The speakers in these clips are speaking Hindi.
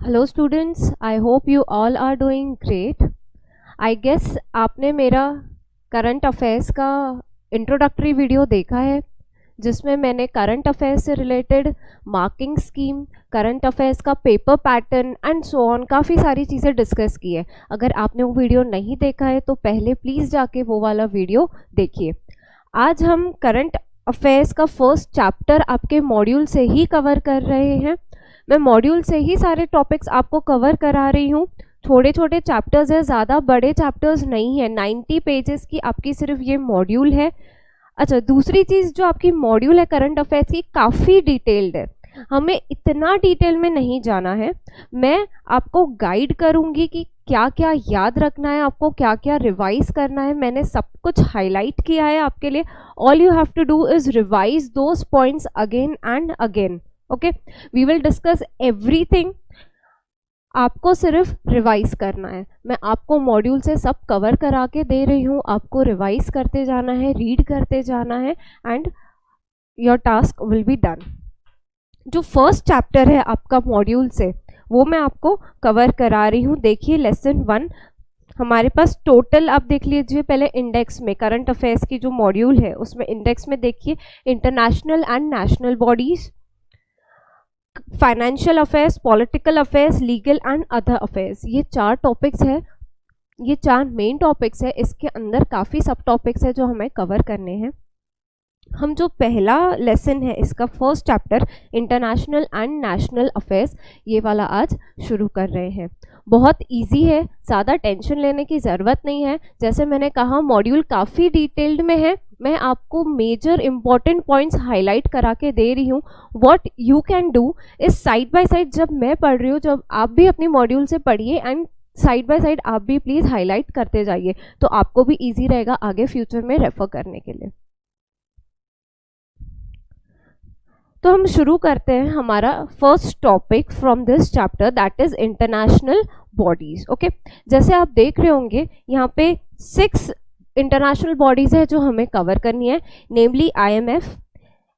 Hello students, I hope you all are doing great. I guess आपने मेरा करंट अफेयर्स का इंट्रोडक्टरी वीडियो देखा है जिसमें मैंने करंट अफेयर्स से related marking scheme, current affairs का paper pattern and so on काफ़ी सारी चीज़ें डिस्कस की है। अगर आपने वो वीडियो नहीं देखा है तो पहले प्लीज़ जाके वो वाला वीडियो देखिए। आज हम करंट अफेयर्स का फर्स्ट चैप्टर आपके मॉड्यूल से ही कवर कर रहे हैं। मैं मॉड्यूल से ही सारे टॉपिक्स आपको कवर करा रही हूँ। छोटे छोटे चैप्टर्स है, ज़्यादा बड़े चैप्टर्स नहीं है। 90 पेजेस की आपकी सिर्फ ये मॉड्यूल है। अच्छा, दूसरी चीज़ जो आपकी मॉड्यूल है करंट अफेयर्स की काफ़ी डिटेल्ड है, हमें इतना डिटेल में नहीं जाना है। मैं आपको गाइड करूँगी कि क्या क्या याद रखना है, आपको क्या क्या रिवाइज करना है। मैंने सब कुछ हाईलाइट किया है आपके लिए। All you have to do is revise those points again and again. Okay, we will discuss everything. आपको सिर्फ रिवाइज करना है। मैं आपको मॉड्यूल से सब कवर करा के दे रही हूँ, आपको रिवाइज करते जाना है, रीड करते जाना है and your task will be done. जो फर्स्ट चैप्टर है आपका मॉड्यूल से वो मैं आपको कवर करा रही हूँ। देखिए लेसन 1 हमारे पास टोटल, आप देख लीजिए पहले इंडेक्स में करंट अफेयर्स की जो मॉड्यूल है उसमें इंडेक्स में देखिए international and national bodies, financial affairs, political affairs, legal and other affairs. ये 4 टॉपिक्स है, ये 4 मेन टॉपिक्स है। इसके अंदर काफ़ी सब टॉपिक्स है जो हमें कवर करने हैं। हम जो पहला लेसन है इसका first chapter international and national affairs, ये वाला आज शुरू कर रहे हैं। बहुत इजी है, ज़्यादा टेंशन लेने की ज़रूरत नहीं है। जैसे मैंने कहा मॉड्यूल काफ़ी डिटेल्ड में है, मैं आपको मेजर इंपॉर्टेंट पॉइंट्स हाईलाइट करा के दे रही हूँ। व्हाट यू कैन डू इस साइड बाय साइड, जब मैं पढ़ रही हूँ जब आप भी अपनी मॉड्यूल से पढ़िए एंड साइड बाय साइड आप भी प्लीज़ हाईलाइट करते जाइए, तो आपको भी ईजी रहेगा आगे फ्यूचर में रेफर करने के लिए। तो हम शुरू करते हैं हमारा first topic from this chapter, that is international bodies. Okay, जैसे आप देख रहे होंगे यहाँ पे 6 इंटरनेशनल बॉडीज है जो हमें कवर करनी है, नेमली IMF,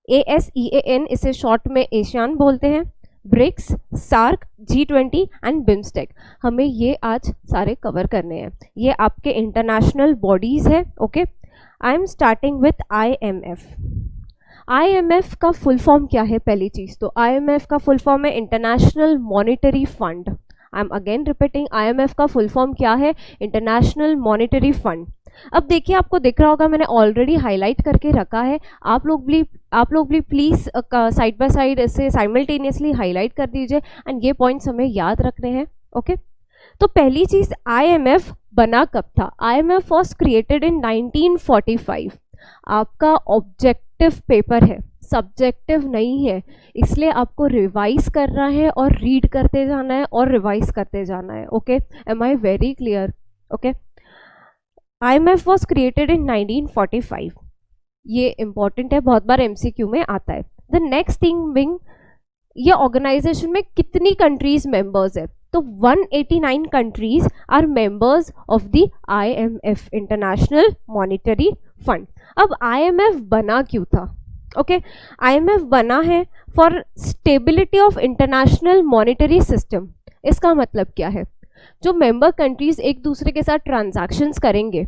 ASEAN इसे शॉर्ट में एशियान बोलते हैं, BRICS, SAARC, G20 and BIMSTEC. हमें ये आज सारे कवर करने हैं। ये आपके इंटरनेशनल बॉडीज है। Okay, I am starting with IMF। IMF का फुल फॉर्म क्या है? पहली चीज तो IMF का फुल फॉर्म है international monetary fund. I am again repeating, IMF का फुल फॉर्म क्या है? International monetary fund. अब देखिए आपको दिख रहा होगा मैंने ऑलरेडी हाईलाइट करके रखा है, आप लोग भी प्लीज साइड बाय साइड इसे साइमल्टेनियसली हाईलाइट कर दीजिए एंड ये पॉइंट्स हमें याद रखने हैं। ओके, तो पहली चीज IMF बना कब था? IMF was created in 1945। आपका ऑब्जेक्टिव पेपर है, सब्जेक्टिव नहीं है, इसलिए आपको रिवाइज करना है और रीड करते जाना है और रिवाइज करते जाना है। Okay, am I very clear? Okay, IMF was created in 1945। ये इंपॉर्टेंट है, बहुत बार MCQ में आता है। द नेक्स्ट थिंग बिंग, ये ऑर्गेनाइजेशन में कितनी कंट्रीज मेंबर्स है? तो 189 countries are members of the IMF, international monetary fund. अब IMF बना क्यों था? ओके, IMF बना है for stability of international monetary system. इसका मतलब क्या है? जो मेंबर कंट्रीज एक दूसरे के साथ ट्रांजैक्शंस करेंगे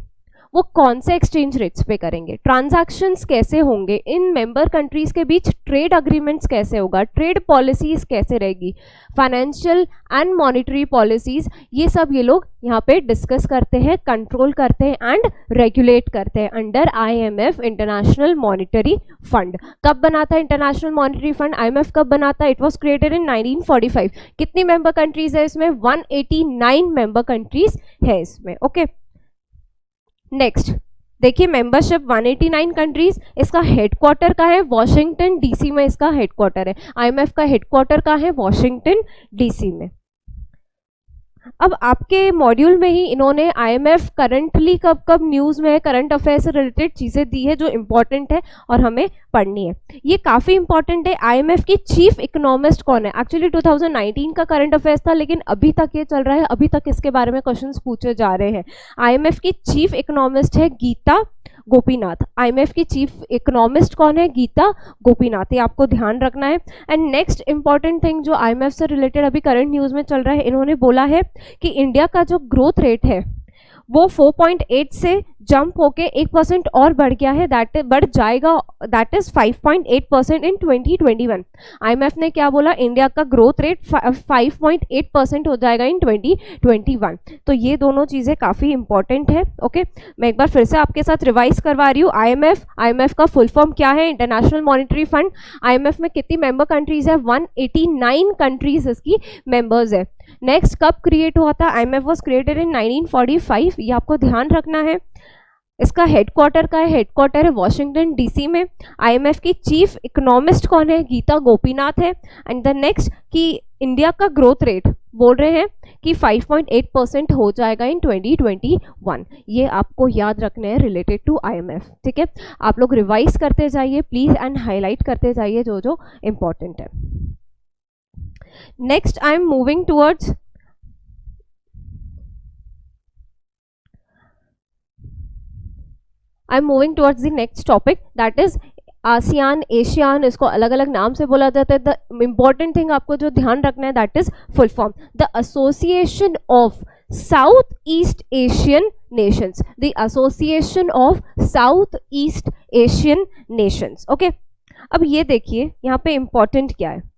वो कौन से एक्सचेंज रेट्स पे करेंगे, ट्रांजैक्शंस कैसे होंगे, इन मेंबर कंट्रीज के बीच ट्रेड अग्रीमेंट्स कैसे होगा, ट्रेड पॉलिसीज कैसे रहेगी, फाइनेंशियल एंड मॉनेटरी पॉलिसीज, ये सब ये लोग यहाँ पे डिस्कस करते हैं, कंट्रोल करते हैं एंड रेगुलेट करते हैं under IMF, international monetary fund. कब बना था इंटरनेशनल मॉनेटरी फंड? IMF कब बना था? It was created in 1945। कितनी मेंबर कंट्रीज है इसमें? 189 मेंबर कंट्रीज है इसमें। ओके, नेक्स्ट देखिए मेंबरशिप 189 कंट्रीज, इसका हेडक्वार्टर का है वॉशिंगटन DC में, इसका हेडक्वार्टर है। IMF का हेडक्वार्टर का है वॉशिंगटन DC में। अब आपके मॉड्यूल में ही इन्होंने IMF करंटली कब कब न्यूज़ में है, करंट अफेयर से रिलेटेड चीज़ें दी है जो इम्पॉर्टेंट है और हमें पढ़नी है। ये काफ़ी इंपॉर्टेंट है। IMF की चीफ इकोनॉमिस्ट कौन है? एक्चुअली 2019 का करंट अफेयर्स था लेकिन अभी तक ये चल रहा है, अभी तक इसके बारे में क्वेश्चंस पूछे जा रहे हैं। IMF की चीफ इकोनॉमिस्ट है गीता गोपीनाथ। आईएमएफ की चीफ इकोनॉमिस्ट कौन है? गीता गोपीनाथ, ये आपको ध्यान रखना है। एंड नेक्स्ट इंपॉर्टेंट थिंग जो आईएमएफ से रिलेटेड अभी करंट न्यूज में चल रहा है, इन्होंने बोला है कि इंडिया का जो ग्रोथ रेट है वो 4.8 से जंप होके 1% और बढ़ गया है, दैट बढ़ जाएगा, दैट इज 5.8% इन 2021। आईएमएफ ने क्या बोला? इंडिया का ग्रोथ रेट 5.8% हो जाएगा इन 2021। तो ये दोनों चीजें काफी इंपॉर्टेंट है। ओके, मैं एक बार फिर से आपके साथ रिवाइज करवा रही हूँ। आईएमएफ का फुल फॉर्म क्या है? International monetary fund. आईएमएफ में कितनी मेंबर कंट्रीज है? 189 कंट्रीज इसकी मेंबर्स है। नेक्स्ट, कब क्रिएट हुआ था? आईएमएफ वाज क्रिएटेड इन 1945, ये आपको ध्यान रखना है। इसका हेडक्वार्टर का है? हेडक्वार्टर है वॉशिंगटन डीसी में। आईएमएफ की चीफ इकोनॉमिस्ट कौन है? गीता गोपीनाथ है। एंड द नेक्स्ट कि इंडिया का ग्रोथ रेट बोल रहे हैं कि 5.8% हो जाएगा इन 2021। ये आपको याद रखना है रिलेटेड टू आईएमएफ। ठीक है, आप लोग रिवाइज करते जाइए प्लीज एंड हाईलाइट करते जाइए जो जो इम्पोर्टेंट है। Next, I am moving towards the next topic, that is ASEAN, ASEAN, इसको अलग अलग नाम से बोला जाता है। द इम्पॉर्टेंट थिंग आपको जो ध्यान रखना है, that is full form, the association of South East Asian Nations, the association of South East Asian Nations. Okay, अब ये देखिए यहाँ पे इम्पॉर्टेंट क्या है।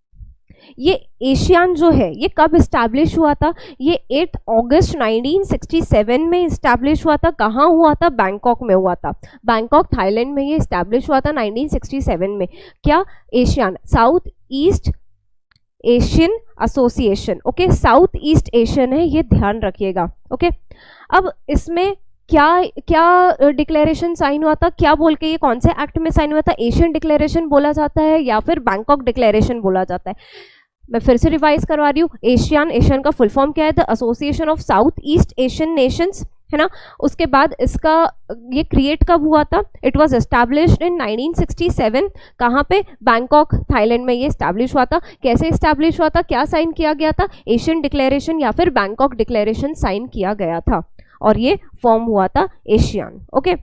ये एशियान जो है ये कब इस्टेब्लिश हुआ था? ये 8 अगस्त 1967 में इस्टेब्लिश हुआ था। कहाँ हुआ था? बैंकॉक में हुआ था। बैंकॉक थाईलैंड में ये इस्टेब्लिश हुआ था 1967 में। क्या? ASEAN, South East Asian association. Okay, South East Asian है, ये ध्यान रखिएगा। ओके, अब इसमें क्या क्या डिक्लेरेशन साइन हुआ था? क्या बोल के, ये कौन से एक्ट में साइन हुआ था? एशियन डिक्लेरेशन बोला जाता है या फिर बैंकॉक डिक्लेरेशन बोला जाता है? मैं फिर से रिवाइज करवा रही हूँ। एशियन का फुल फॉर्म क्या है? The association of South East Asian Nations, है ना। उसके बाद इसका ये क्रिएट कब हुआ था? It was established in 1967। कहाँ पे? बैंकॉक थाईलैंड में ये एस्टैब्लिश हुआ था। कैसे एस्टैब्लिश हुआ था? क्या साइन किया गया था? एशियन डिक्लेरेशन या फिर बैंकॉक डिक्लेरेशन साइन किया गया था और ये फॉर्म हुआ था एशियन। ओके,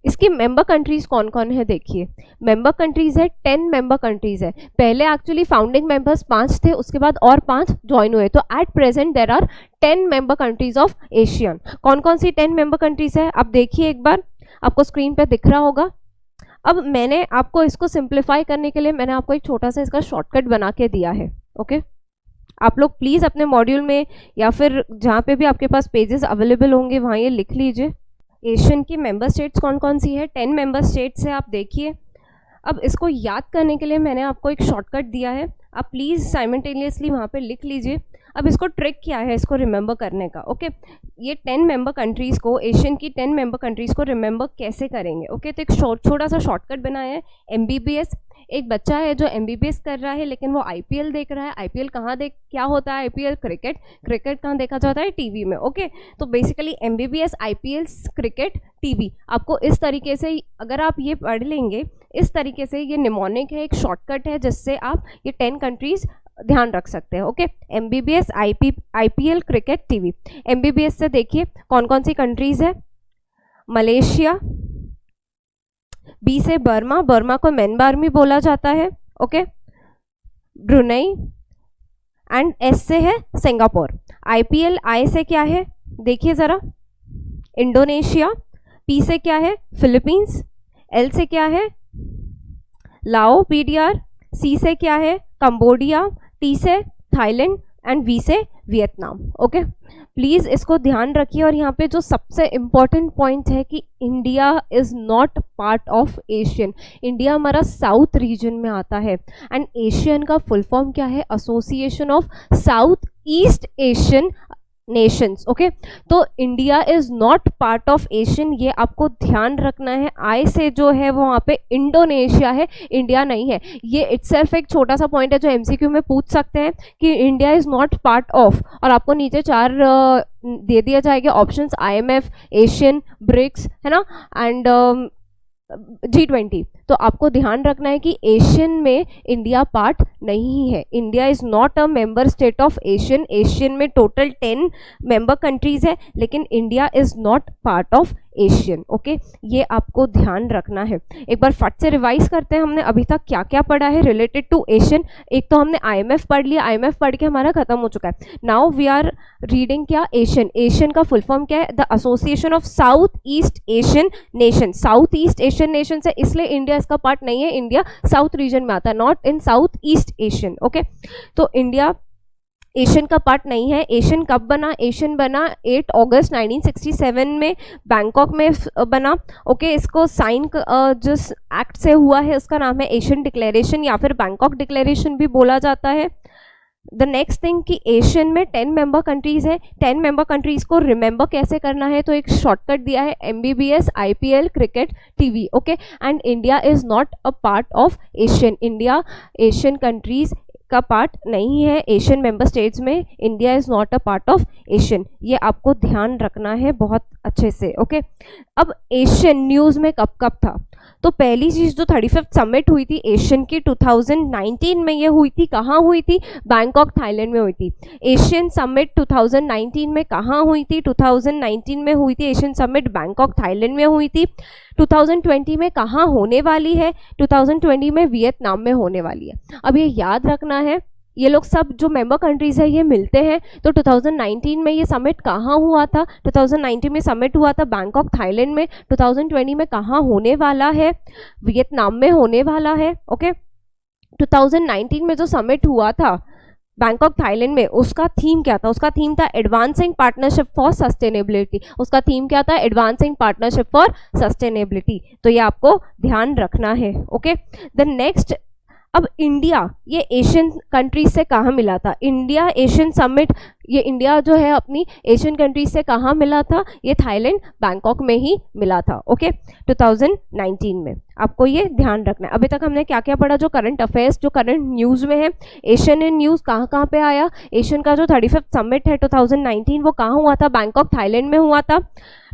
इसकी मेंबर कंट्रीज कौन कौन है? देखिए, मेंबर कंट्रीज है 10 मेंबर कंट्रीज है। पहले एक्चुअली फाउंडिंग मेंबर्स 5 थे, उसके बाद और 5 ज्वाइन हुए, तो at present there are 10 member countries of ASEAN. कौन कौन सी 10 मेंबर कंट्रीज है? आप देखिए एक बार, आपको स्क्रीन पे दिख रहा होगा। अब मैंने आपको इसको सिंप्लीफाई करने के लिए मैंने आपको एक छोटा सा इसका शॉर्टकट बना के दिया है। ओके, आप लोग प्लीज अपने मॉड्यूल में या फिर जहाँ पे भी आपके पास पेजेस अवेलेबल होंगे वहाँ ये लिख लीजिए। एशियन की मेंबर स्टेट्स कौन कौन सी है? 10 मेंबर स्टेट्स है, आप देखिए। अब इसको याद करने के लिए मैंने आपको एक शॉर्टकट दिया है, आप प्लीज़ साइमल्टेनियसली वहाँ पे लिख लीजिए। अब इसको ट्रिक क्या है इसको रिमेंबर करने का? ओके, ये 10 मेंबर कंट्रीज़ को, एशियन की 10 मेंबर कंट्रीज़ को रिमेंबर कैसे करेंगे? ओके, तो एक छोटा सा शॉर्टकट बनाया है। MBBS, एक बच्चा है जो MBBS कर रहा है लेकिन वो IPL देख रहा है। IPL कहाँ क्या होता है? IPL क्रिकेट कहाँ देखा जाता है? टीवी में। ओके, तो basically MBBS, IPL, cricket, TV, आपको इस तरीके से अगर आप ये पढ़ लेंगे, इस तरीके से ये निमोनिक है, एक शॉर्टकट है जिससे आप ये 10 कंट्रीज ध्यान रख सकते हैं। Okay, MBBS, IPL, cricket, TV. MBBS से देखिए कौन कौन सी कंट्रीज है? मलेशिया, बी से बर्मा को म्यांमार भी बोला जाता है। ओके, ब्रुनेई, एंड एस से है सिंगापुर। IPL, आई से क्या है? देखिए जरा, इंडोनेशिया। पी से क्या है? फिलीपींस। एल से क्या है? लाओ, PDR। सी से क्या है? कंबोडिया। टी से थाईलैंड एंड वी से वियतनाम। ओके, प्लीज इसको ध्यान रखिए। और यहाँ पे जो सबसे इम्पॉर्टेंट पॉइंट है कि India is not part of ASEAN, India हमारा साउथ रीजन में आता है। एंड एशियन का फुल फॉर्म क्या है? Association of South East Asian Nations. Okay, तो India is not part of ASEAN, ये आपको ध्यान रखना है। आई से जो है वो वहाँ पे इंडोनेशिया है, इंडिया नहीं है। ये इटसेल्फ एक छोटा सा पॉइंट है जो MCQ में पूछ सकते हैं कि India is not part of, और आपको नीचे 4 दे दिया जाएगा ऑप्शंस, IMF, एशियन, ब्रिक्स, है ना, एंड G20। तो आपको ध्यान रखना है कि एशियन में इंडिया पार्ट नहीं है। India is not a member state of Asian. Asian में टोटल 10 मेंबर कंट्रीज है, लेकिन India is not part of Asian. Okay, ये आपको ध्यान रखना है। एक बार फट से रिवाइज करते हैं हमने अभी तक क्या क्या पढ़ा है रिलेटेड टू एशियन। एक तो हमने आईएमएफ पढ़ लिया, आईएमएफ पढ़ के हमारा खत्म हो चुका है। नाउ वी आर रीडिंग क्या, एशियन। एशियन का फुल फॉर्म क्या है, the association of South East Asian nation. South East Asian nation है, इसलिए इंडिया इसका पार्ट नहीं है। इंडिया साउथ रीजन में आता है, not in south East Asian. Okay, तो इंडिया एशियन का पार्ट नहीं है। एशियन कब बना, एशियन बना 8 अगस्त 1967 में बैंकॉक में बना। ओके, इसको साइन जिस एक्ट से हुआ है उसका नाम है एशियन डिक्लेरेशन या फिर बैंकॉक डिक्लेरेशन भी बोला जाता है। द नेक्स्ट थिंग कि एशियन में 10 मेंबर कंट्रीज है। 10 मेंबर कंट्रीज को रिमेंबर कैसे करना है, तो एक शॉर्टकट दिया है, MBBS, IPL, cricket, TV. Okay, and India is not a part of ASEAN. India Asian countries का पार्ट नहीं है। एशियन मेंबर स्टेट्स में India is not a part of ASEAN. ये आपको ध्यान रखना है बहुत अच्छे से। ओके, अब एशियन न्यूज़ में कब कब था, तो पहली चीज़ जो 35th समिट हुई थी एशियन की 2019 में, ये हुई थी, कहाँ हुई थी, बैंकॉक थाईलैंड में हुई थी। एशियन समिट 2019 में कहाँ हुई थी, 2019 में हुई थी एशियन समिट बैंकॉक थाईलैंड में हुई थी। 2020 में कहाँ होने वाली है, 2020 में वियतनाम में होने वाली है। अब ये याद रखना है, ये लोग सब जो मेंबर कंट्रीज है ये मिलते हैं। तो 2019 में ये समिट कहाँ हुआ था, 2019 में समिट हुआ था बैंकॉक थाईलैंड में। 2020 में कहाँ होने वाला है, वियतनाम में होने वाला है। ओके, 2019 में जो समिट हुआ था बैंकॉक थाईलैंड में, उसका थीम क्या था, उसका थीम था एडवांसिंग पार्टनरशिप फॉर सस्टेनेबिलिटी। उसका थीम क्या था, एडवांसिंग पार्टनरशिप फॉर सस्टेनेबिलिटी। तो ये आपको ध्यान रखना है। ओके, द नेक्स्ट, अब इंडिया ये एशियन कंट्रीज से कहाँ मिला था, इंडिया एशियन समिट, ये इंडिया जो है अपनी एशियन कंट्रीज से कहाँ मिला था, ये थाईलैंड बैंकॉक में ही मिला था। ओके, 2019 में। आपको ये ध्यान रखना है। अभी तक हमने क्या क्या पढ़ा, जो करंट अफेयर्स, जो करंट न्यूज़ में है। एशियन इन न्यूज़ कहाँ कहाँ पे आया, एशियन का जो 35th समिट है 2019 वो कहाँ हुआ था, बैंकॉक थाईलैंड में हुआ था।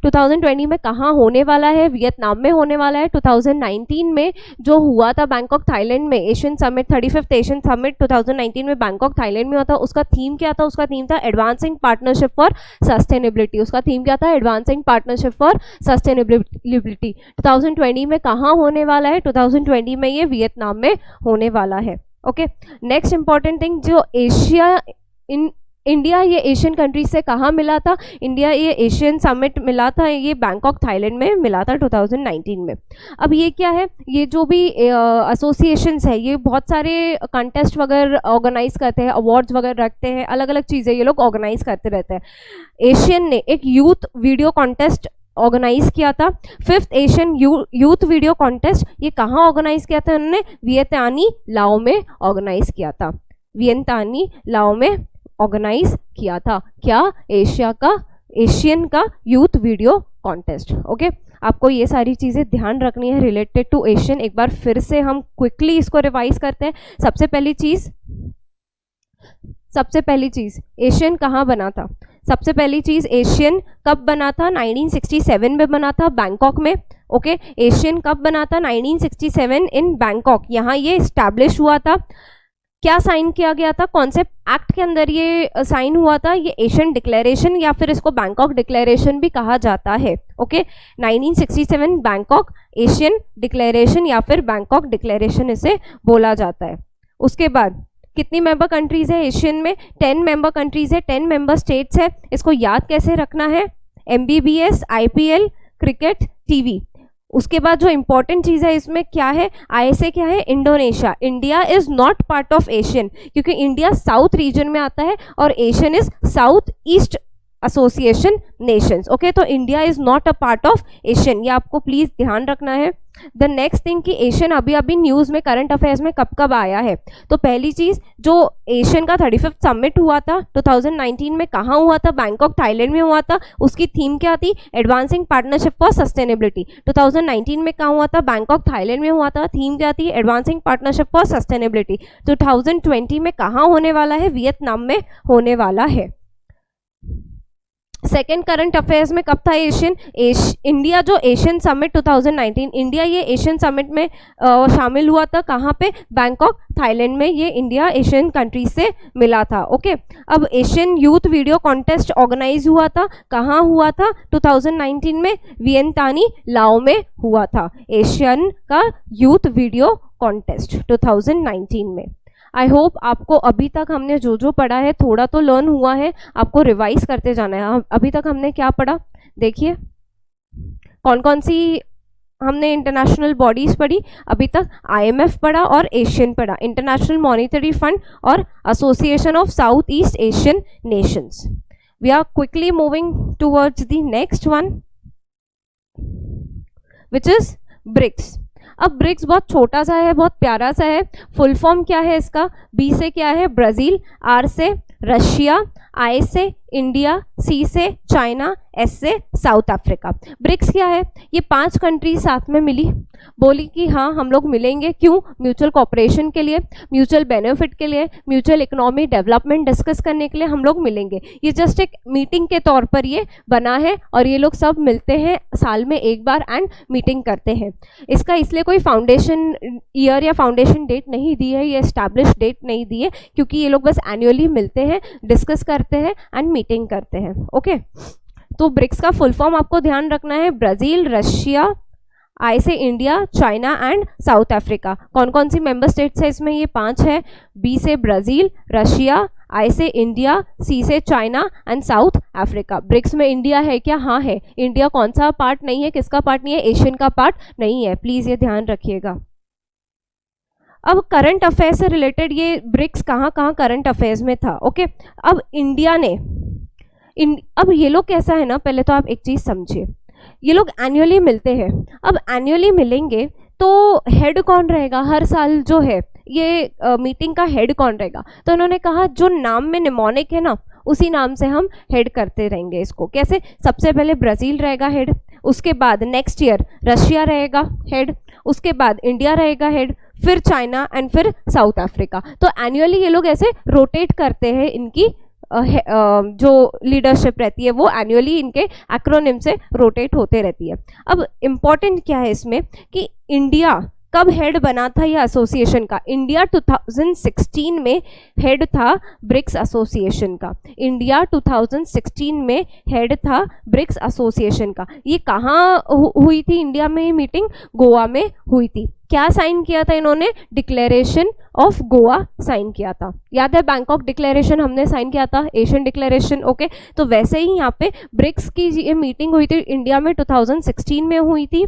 2020 में कहाँ होने वाला है, वियतनाम में होने वाला है। 2019 में जो हुआ था बैंकॉक थाईलैंड में Asian summit, 35th Asian summit 2019 में बैंकॉक थाईलैंड में हुआ था, उसका थीम क्या था, उसका थीम था एडवांसिंग पार्टनरशिप फॉर सस्टेनेबिलिटी। उसका थीम क्या था, एडवांसिंग पार्टनरशिप फॉर सस्टेनेबिलिटी। 2020 में कहाँ होने वाला है, 2020 में ये वियतनाम में होने वाला है। ओके, नेक्स्ट इंपॉर्टेंट थिंग, जो एशिया इन इंडिया ये एशियन कंट्रीज से कहाँ मिला था, इंडिया ये एशियन समिट मिला था, ये बैंकॉक थाईलैंड में मिला था 2019 में। अब ये क्या है, ये जो भी एसोसिएशंस है ये बहुत सारे कंटेस्ट वगैरह ऑर्गेनाइज करते हैं, अवार्ड्स वगैरह रखते हैं, अलग अलग चीज़ें ये लोग ऑर्गेनाइज करते रहते हैं। एशियन ने एक यूथ वीडियो कॉन्टेस्ट ऑर्गेनाइज किया था, 5th Asian youth video contest. ये कहाँ ऑर्गेनाइज किया था उन्होंने, वियतनामी लाओ में ऑर्गेनाइज किया था, वियतनामी लाओ में ऑर्गेनाइज किया था। क्या, एशियन का यूथ वीडियो कॉन्टेस्ट। ओके, आपको ये सारी चीज़ें ध्यान रखनी है रिलेटेड टू एशियन। एक बार फिर से हम क्विकली इसको रिवाइज करते हैं। सबसे पहली चीज़ एशियन कहाँ बना था, सबसे पहली चीज़ एशियन कब बना था, 1967 में बना था बैंकॉक में। ओके, एशियन कब बना था, 1967 इन बैंकॉक, यहाँ ये इस्टेब्लिश हुआ था। क्या साइन किया गया था, कॉन्सेप्ट एक्ट के अंदर ये साइन हुआ था, ये एशियन डिक्लेरेशन या फिर इसको बैंकॉक डिक्लेरेशन भी कहा जाता है। ओके, 1967 बैंकॉक एशियन डिक्लेरेशन या फिर बैंकॉक डिक्लेरेशन इसे बोला जाता है। उसके बाद कितनी मेंबर कंट्रीज है एशियन में, 10 मेंबर कंट्रीज है, 10 मेंबर स्टेट्स है। इसको याद कैसे रखना है, MBBS, IPL, क्रिकेट, टीवी। उसके बाद जो इंपॉर्टेंट चीज़ है इसमें क्या है, ISA क्या है, Indonesia. India is not part of ASEAN, क्योंकि इंडिया साउथ रीजन में आता है और ASEAN is south east association nations. Okay, तो India is not a part of ASEAN, ये आपको प्लीज ध्यान रखना है। द नेक्स्ट थिंग कि एशियन अभी न्यूज़ में करंट अफेयर्स में कब कब आया है, तो पहली चीज़ जो एशियन का 35th समिट हुआ था 2019 में कहाँ हुआ था, बैंकॉक थाईलैंड में हुआ था। उसकी थीम क्या थी, एडवांसिंग पार्टनरशिप फॉर सस्टेनेबिलिटी। 2019 में कहाँ हुआ था, बैंकॉक थाईलैंड में हुआ था, थीम क्या थी, एडवांसिंग पार्टनरशिप फॉर सस्टेनेबिलिटी। 2020 में कहाँ होने वाला है, वियतनाम में होने वाला है। सेकेंड करंट अफेयर्स में कब था इंडिया जो एशियन समिट 2019, इंडिया ये एशियन समिट में शामिल हुआ था। कहाँ पे? बैंकॉक, थाईलैंड में ये इंडिया एशियन कंट्रीज से मिला था। ओके, अब ASEAN youth video contest organise हुआ था। कहाँ हुआ था? 2019 में वियंतानी, लाओ में हुआ था एशियन का यूथ वीडियो कॉन्टेस्ट 2019 में। आई होप आपको अभी तक हमने जो जो पढ़ा है थोड़ा तो लर्न हुआ है, आपको रिवाइज करते जाना है। अभी तक हमने क्या पढ़ा देखिए, कौन कौन सी हमने इंटरनेशनल बॉडीज पढ़ी अभी तक। IMF पढ़ा और एशियन पढ़ा, इंटरनेशनल मॉनिटरी फंड और association of South East Asian nations. We are quickly moving towards the next one which is BRICS. अब ब्रिक्स बहुत छोटा सा है, बहुत प्यारा सा है। फुल फॉर्म क्या है इसका? B से क्या है? ब्राज़ील, R से रशिया, I से इंडिया, C से चाइना, S से साउथ अफ्रीका। ब्रिक्स क्या है? ये 5 कंट्री साथ में मिली, बोली कि हाँ हम लोग मिलेंगे। क्यों? म्यूचुअल कॉपरेशन के लिए, म्यूचुअल बेनिफिट के लिए, म्यूचुअल इकोनॉमी डेवलपमेंट डिस्कस करने के लिए हम लोग मिलेंगे। ये जस्ट एक मीटिंग के तौर पर ये बना है और ये लोग सब मिलते हैं साल में एक बार एंड मीटिंग करते हैं। इसका इसलिए कोई फाउंडेशन ईयर या फाउंडेशन डेट नहीं दी है, ये एस्टैब्लिश डेट नहीं दी है, क्योंकि ये लोग बस एनुअली मिलते हैं, डिस्कस करते हैं एंड मीटिंग करते हैं। ओके, तो ब्रिक्स का फुल फॉर्म आपको ध्यान रखना है, ब्राज़ील, रशिया, I से India, China and South Africa. कौन कौन सी मेंबर स्टेट्स है इसमें? ये 5 है। B से ब्राज़ील, रशिया, I से इंडिया, C से China and South Africa. BRICS में इंडिया है क्या? हाँ है। इंडिया कौन सा पार्ट नहीं है? किसका पार्ट नहीं है? एशियन का पार्ट नहीं है। प्लीज ये ध्यान रखिएगा। अब करंट अफेयर से रिलेटेड ये ब्रिक्स कहाँ कहाँ करंट अफेयर्स में था। ओके, अब इंडिया ने अब ये लोग कैसा है ना, पहले तो आप एक चीज समझिए, ये लोग एनुअली मिलते हैं। अब एनुअली मिलेंगे तो हेड कौन रहेगा? हर साल जो है ये मीटिंग का हेड कौन रहेगा? तो उन्होंने कहा जो नाम में निमोनिक है ना, उसी नाम से हम हेड करते रहेंगे इसको। कैसे? सबसे पहले ब्राज़ील रहेगा हेड, उसके बाद नेक्स्ट ईयर रशिया रहेगा हेड, उसके बाद इंडिया रहेगा हेड, फिर चाइना एंड फिर साउथ अफ्रीका। तो एनुअली ये लोग ऐसे रोटेट करते हैं, इनकी जो लीडरशिप रहती है वो एनुअली इनके एक्रोनिम से रोटेट होते रहती है। अब इम्पॉर्टेंट क्या है इसमें कि इंडिया कब हेड बना था ये एसोसिएशन का? इंडिया 2016 में हेड था ब्रिक्स एसोसिएशन का। इंडिया 2016 में हेड था ब्रिक्स एसोसिएशन का। ये कहाँ हुई थी इंडिया में? मीटिंग गोवा में हुई थी। क्या साइन किया था इन्होंने? डिक्लेरेशन ऑफ गोवा साइन किया था। याद है बैंकॉक डिक्लेरेशन हमने साइन किया था, एशियन डिक्लेरेशन। ओके, तो वैसे ही यहाँ पे ब्रिक्स की ये मीटिंग हुई थी इंडिया में 2016 में हुई थी।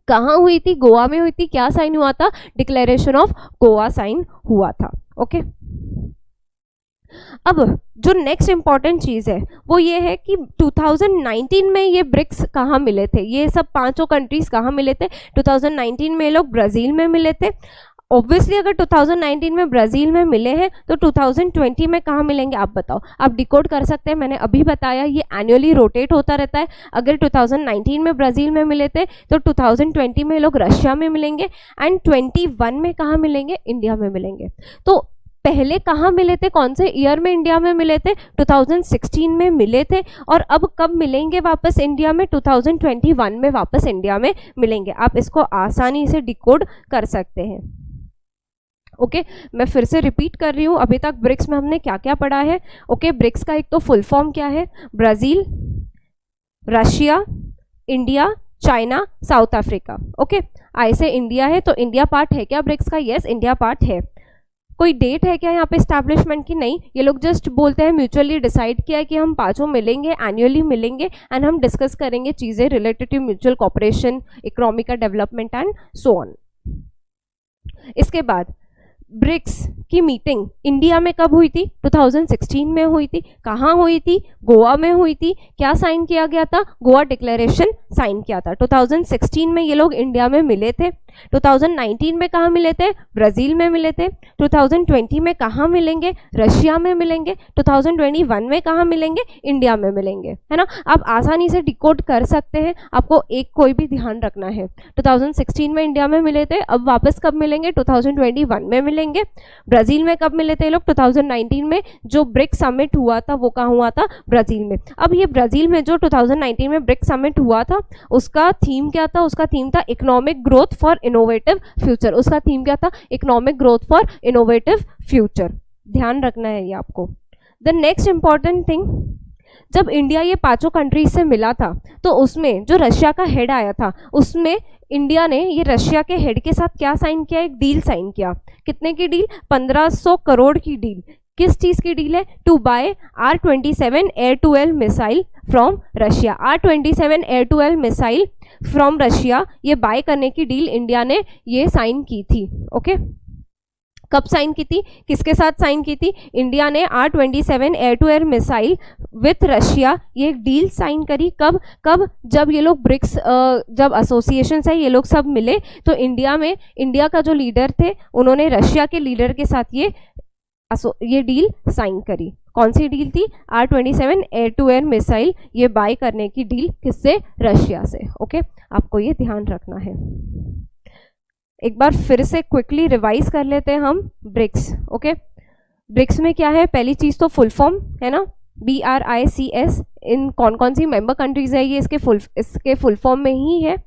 कहाँ हुई थी? गोवा में हुई थी। क्या साइन हुआ था? डिक्लेरेशन ऑफ गोवा साइन हुआ था। ओके, अब जो नेक्स्ट इंपॉर्टेंट चीज है वो ये है कि 2019 में ये ब्रिक्स कहाँ मिले थे? ये सब 5 कंट्रीज कहाँ मिले थे? 2019 में ये लोग ब्राजील में मिले थे। ऑब्वियसली अगर 2019 में ब्राजील में मिले हैं तो 2020 में कहाँ मिलेंगे? आप बताओ। आप डिकोड कर सकते हैं, मैंने अभी बताया ये एनुअली रोटेट होता रहता है। अगर 2019 में ब्राजील में मिले थे तो 2020 में लोग रशिया में मिलेंगे एंड 21 में कहाँ मिलेंगे? इंडिया में मिलेंगे। तो पहले कहाँ मिले थे? कौन से ईयर में इंडिया में मिले थे? 2016 में मिले थे। और अब कब मिलेंगे वापस इंडिया में? 2021 में वापस इंडिया में मिलेंगे। आप इसको आसानी से डिकोड कर सकते हैं। ओके, मैं फिर से रिपीट कर रही हूँ, अभी तक ब्रिक्स में हमने क्या क्या पढ़ा है। ओके, ब्रिक्स का एक तो फुल फॉर्म क्या है? Brazil, Russia, India, China, south Africa. Okay, I से इंडिया है तो इंडिया पार्ट है क्या ब्रिक्स का? यस, इंडिया पार्ट है। कोई डेट है क्या यहाँ पे एस्टैब्लिशमेंट की? नहीं, ये लोग जस्ट बोलते हैं म्यूचुअली डिसाइड किया है कि हम 5 मिलेंगे, एनुअली मिलेंगे एंड हम डिस्कस करेंगे चीजें related to mutual cooperation, economy का डेवलपमेंट एंड सो ऑन। इसके बाद ब्रिक्स की मीटिंग इंडिया में कब हुई थी? 2016 में हुई थी। कहाँ हुई थी? गोवा में हुई थी। क्या साइन किया गया था? गोवा डिक्लेरेशन साइन किया था। 2016 में ये लोग इंडिया में मिले थे। 2019 में कहाँ मिले थे? ब्राजील में मिले थे। 2020 में कहाँ मिलेंगे? रशिया में मिलेंगे। 2021 में कहाँ मिलेंगे? इंडिया में मिलेंगे, है ना। आप आसानी से डिकोड कर सकते हैं, आपको एक कोई भी ध्यान रखना है। 2016 में इंडिया में मिले थे, अब वापस कब मिलेंगे? 2021 में मिलेंगे। मिलेंगे? ब्राजील में कब मिले थे ये लोग? 2019 में जो ब्रिक्स समिट हुआ था वो कहाँ हुआ था? ब्राजील में। अब ये ब्राजील में जो 2019 में ब्रिक्स समिट हुआ था उसका थीम क्या था? उसका थीम था economic growth for innovative future. उसका थीम क्या था? Economic growth for innovative future. ध्यान रखना है ये आपको। द नेक्स्ट इंपॉर्टेंट थिंग, जब इंडिया ये पांचों कंट्रीज से मिला था तो उसमें जो रशिया का हेड आया था उसमें इंडिया ने ये रशिया के हेड के साथ क्या साइन किया? एक डील साइन किया। कितने की डील? 1500 करोड़ की डील। किस चीज की डील है? To buy R-27 air to air missile from Russia. R-27 air to air missile from Russia ये बाय करने की डील इंडिया ने ये साइन की थी। ओके, कब साइन की थी? किसके साथ साइन की थी? इंडिया ने R-27 air to air missile with Russia ये एक डील साइन करी। कब? जब ये लोग ब्रिक्स जब एसोसिएशन है ये लोग सब मिले तो इंडिया का जो लीडर थे उन्होंने रशिया के लीडर के साथ ये डील साइन करी। कौन सी डील थी? R-27 air to air missile ये बाय करने की डील। किससे? रशिया से। ओके, आपको ये ध्यान रखना है। एक बार फिर से क्विकली रिवाइज कर लेते हैं हम ब्रिक्स। ओके, ब्रिक्स में क्या है? पहली चीज तो फुल फॉर्म है ना, BRICS। इन कौन कौन सी मेंबर कंट्रीज है? ये इसके फुल फॉर्म में ही है।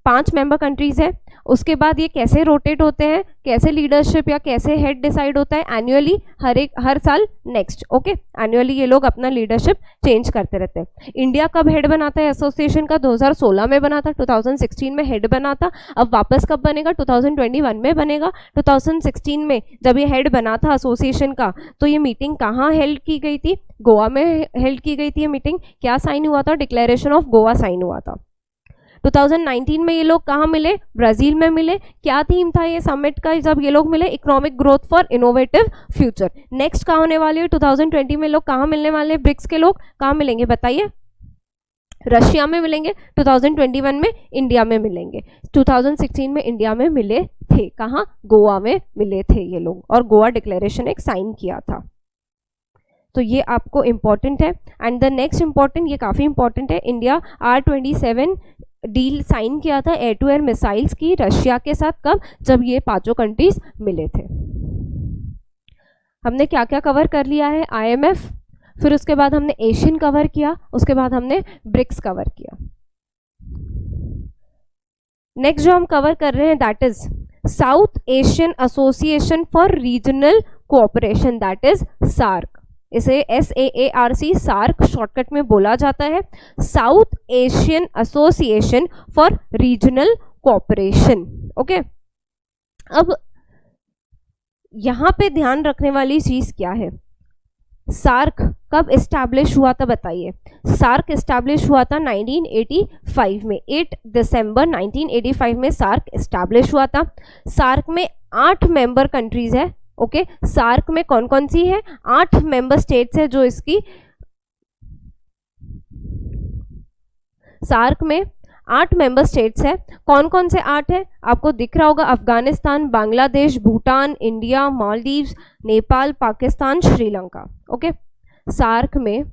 5 मेंबर कंट्रीज है। उसके बाद ये कैसे रोटेट होते हैं, कैसे लीडरशिप या कैसे हेड डिसाइड होता है? एनुअली, हर साल नेक्स्ट। ओके, एनुअली ये लोग अपना लीडरशिप चेंज करते रहते हैं। इंडिया कब हेड बनाता है एसोसिएशन का? 2016 में बना था, 2016 में हेड बना था। अब वापस कब बनेगा? 2021 में बनेगा। 2016 में जब ये हेड बना था एसोसिएशन का तो ये मीटिंग कहाँ हेल्ड की गई थी? गोवा में हेल्ड की गई थी ये मीटिंग। क्या साइन हुआ था? डिक्लेरेशन ऑफ गोवा साइन हुआ था। 2019 में ये लोग कहाँ मिले? ब्राजील में मिले। क्या थीम था ये समिट का जब ये लोग मिले? Economic growth for innovative future. Next कहाँ होने वाली है? 2020 में लोग कहाँ मिलने वाले हैं? ब्रिक्स के लोग कहाँ मिलेंगे बताइए? रशिया में मिलेंगे। 2021 में इंडिया में मिलेंगे। 2016 में इंडिया में मिले थे। कहाँ? गोवा में मिले थे ये लोग और गोवा डिक्लेरेशन एक साइन किया था। तो ये आपको इंपॉर्टेंट है। एंड द नेक्स्ट इंपॉर्टेंट, ये काफी इंपॉर्टेंट है, इंडिया R-27 डील साइन किया था एयर टू एयर मिसाइल्स की रशिया के साथ। कब? जब ये पांचों कंट्रीज मिले थे। हमने क्या क्या कवर कर लिया है? IMF, फिर उसके बाद हमने एशियन कवर किया, उसके बाद हमने ब्रिक्स कवर किया। नेक्स्ट जो हम कवर कर रहे हैं that is south Asian association for regional cooperation, that is SAARC। इसे SAARC सार्क शॉर्टकट में बोला जाता है, South Asian association for regional cooperation. Okay, अब यहां पे ध्यान रखने वाली चीज क्या है? सार्क कब एस्टैब्लिश हुआ था बताइए? सार्क एस्टैब्लिश हुआ था 1985 में। 8 दिसंबर 1985 में सार्क एस्टैब्लिश हुआ था। सार्क में 8 मेंबर कंट्रीज है। ओके, सार्क में कौन कौन सी है? 8 मेंबर स्टेट्स है जो इसकी सार्क में 8 मेंबर स्टेट्स है। कौन कौन से 8 है? आपको दिख रहा होगा, Afghanistan, Bangladesh, Bhutan, India, Maldives, Nepal, Pakistan, Sri Lanka. Okay, SAARC में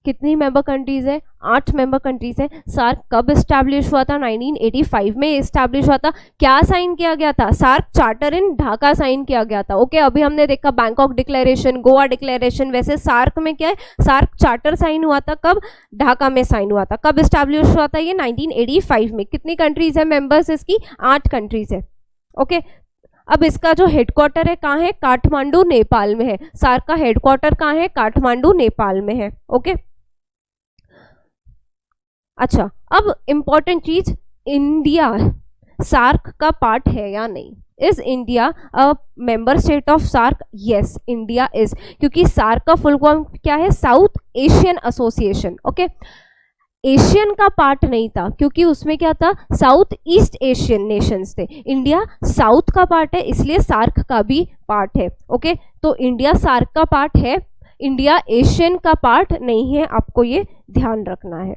कितनी मेंबर कंट्रीज है? 8 मेंबर कंट्रीज है। सार्क कब एस्टैब्लिश हुआ था? 1985 में एस्टैब्लिश हुआ था। क्या साइन किया गया था? सार्क चार्टर इन ढाका साइन किया गया था। ओके, अभी हमने देखा बैंकॉक डिक्लेरेशन, गोवा डिक्लेरेशन, वैसे सार्क में क्या है? सार्क चार्टर साइन हुआ था। कब? ढाका में साइन हुआ था। कब एस्टैब्लिश हुआ था ये? 1985 में। कितनी कंट्रीज है मेंबर्स इसकी? 8 कंट्रीज है। ओके, अब इसका जो हेडक्वार्टर है कहाँ है? काठमांडू, नेपाल में है। सार्क का हेडक्वार्टर कहाँ है? काठमांडू, नेपाल में है। ओके, अच्छा, अब इंपॉर्टेंट चीज, इंडिया सार्क का पार्ट है या नहीं? Is India a member state of SAARC? Yes, India is, क्योंकि सार्क का फुल फॉर्म क्या है? South Asian association. Okay, ASEAN का पार्ट नहीं था क्योंकि उसमें क्या था? साउथ ईस्ट एशियन नेशंस थे। इंडिया साउथ का पार्ट है इसलिए सार्क का भी पार्ट है। ओके, तो इंडिया सार्क का पार्ट है, इंडिया एशियन का पार्ट नहीं है, आपको ये ध्यान रखना है।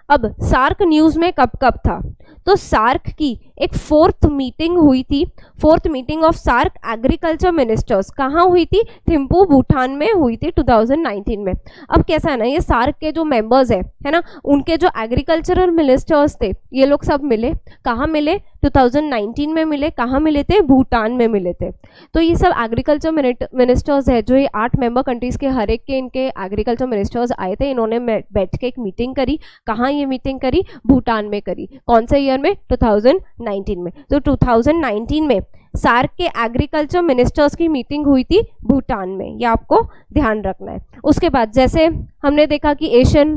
अब सार्क न्यूज में कब कब था? तो सार्क की एक 4th मीटिंग हुई थी, 4th meeting of SAARC agriculture ministers. कहाँ हुई थी? थिम्पू, भूटान में हुई थी 2019 में। अब कैसा है ना, ये सार्क के जो मेंबर्स है ना, उनके जो एग्रीकल्चरल मिनिस्टर्स थे ये लोग सब मिले। कहाँ मिले? 2019 में मिले, कहाँ मिले थे, भूटान में मिले थे। तो ये सब एग्रीकल्चर मिनिस्टर्स है, जो ये 8 मेंबर कंट्रीज के हर एक के इनके एग्रीकल्चर मिनिस्टर्स आए थे, इन्होंने बैठ के एक मीटिंग करी। कहाँ ये मीटिंग करी, भूटान में करी। कौन से ईयर में, 2019 में। तो 2019 में सार्क के एग्रीकल्चर मिनिस्टर्स की मीटिंग हुई थी भूटान में, ये आपको ध्यान रखना है। उसके बाद जैसे हमने देखा कि एशियन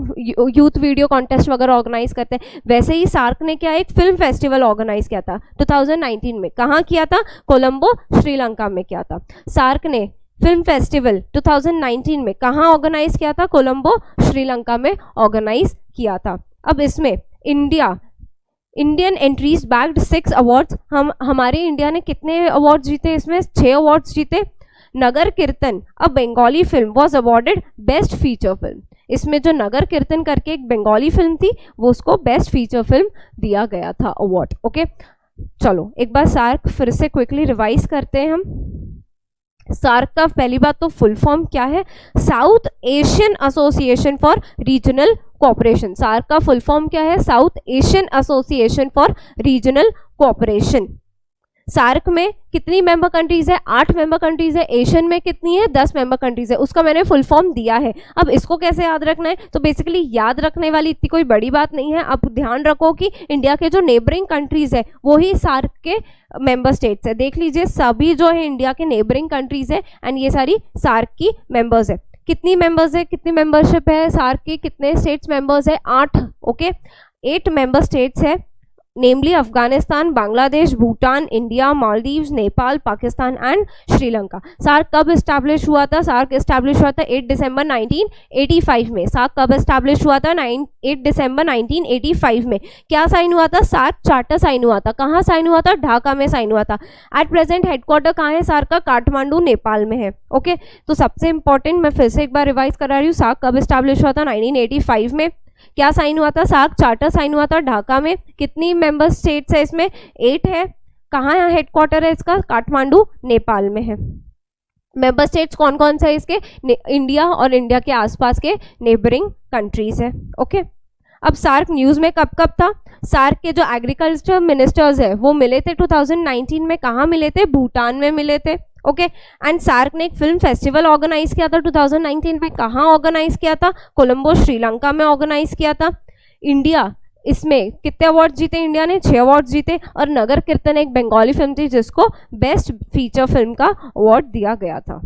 यूथ वीडियो कॉन्टेस्ट वगैरह ऑर्गेनाइज करते हैं, वैसे ही सार्क ने क्या एक फिल्म फेस्टिवल ऑर्गेनाइज किया था 2019 में। कहाँ किया था, कोलंबो श्रीलंका में किया था। सार्क ने फिल्म फेस्टिवल 2019 में कहाँ ऑर्गेनाइज किया था, कोलंबो श्रीलंका में ऑर्गेनाइज किया था। अब इसमें इंडियन एंट्रीज बैग्ड 6 अवार्ड्स। हमारे इंडिया ने कितने अवार्ड जीते, इसमें 6 अवार्ड्स जीते। Nagar Kirtan, a Bengali film, was awarded best feature film. इसमें जो नगर कीर्तन करके एक बंगाली फिल्म थी, वो उसको बेस्ट फीचर फिल्म दिया गया था अवार्ड। ओके, चलो एक बार सार्क फिर से क्विकली रिवाइज करते हैं हम। सार्क का पहली बात तो फुल फॉर्म क्या है, South Asian association for regional cooperation. SAARC का फुल फॉर्म क्या है, South Asian association for regional cooperation. SAARC में कितनी मेंबर कंट्रीज है, 8 मेंबर कंट्रीज है। एशियन में कितनी है, 10 मेंबर कंट्रीज है। उसका मैंने फुल फॉर्म दिया है। अब इसको कैसे याद रखना है, तो बेसिकली याद रखने वाली इतनी कोई बड़ी बात नहीं है। अब ध्यान रखो कि इंडिया के जो नेबरिंग कंट्रीज है वो ही सार्क के मेंबर स्टेट्स है। देख लीजिए सभी जो है इंडिया के नेबरिंग कंट्रीज है एंड ये सारी सार्क की मेंबर्स है। कितनी मेंबर्स है, कितनी मेंबरशिप है सार्क की, कितने स्टेट्स मेंबर्स है, 8। ओके, 8 मेंबर स्टेट्स है, namely Afghanistan, Bangladesh, Bhutan, India, Maldives, Nepal, Pakistan and Sri Lanka. SAARC कब एस्टैब्लिश हुआ था, सार्क एस्टैब्लिश हुआ था 8 दिसंबर 1985 में। सार्क कब एस्टैब्लिश हुआ था, 8 दिसंबर 1985 में। क्या साइन हुआ था, सार्क चार्टर साइन हुआ था। कहाँ साइन हुआ था, ढाका में साइन हुआ था। एट प्रेजेंट हेडक्वार्टर कहाँ है सार्क का, काठमांडू नेपाल में है। ओके, तो सबसे इंपॉर्टेंट मैं फिर से एक बार रिवाइज करा रही हूँ, सार्क कब एस्टैब्लिश हुआ था, 1985 में। क्या साइन हुआ था, सार्क चार्टर साइन हुआ था ढाका में। कितनी मेंबर स्टेट्स है इसमें, 8 है। कहाँ है हेडक्वार्टर है इसका, काठमांडू नेपाल में है। मेंबर स्टेट्स कौन कौन से है इसके, इंडिया और इंडिया के आसपास के नेबरिंग कंट्रीज है। ओके, अब सार्क न्यूज में कब कब था, सार्क के जो एग्रीकल्चर मिनिस्टर्स है वो मिले थे 2019 में। कहाँ मिले थे, भूटान में मिले थे। ओके, एंड सार्क ने एक फिल्म फेस्टिवल ऑर्गेनाइज किया था 2019 में। कहाँ ऑर्गेनाइज किया था, कोलंबो श्रीलंका में ऑर्गेनाइज किया था। इंडिया इसमें कितने अवार्ड जीते, इंडिया ने 6 अवार्ड जीते। और नगर कीर्तन एक बंगाली फिल्म थी जिसको बेस्ट फीचर फिल्म का अवार्ड दिया गया था।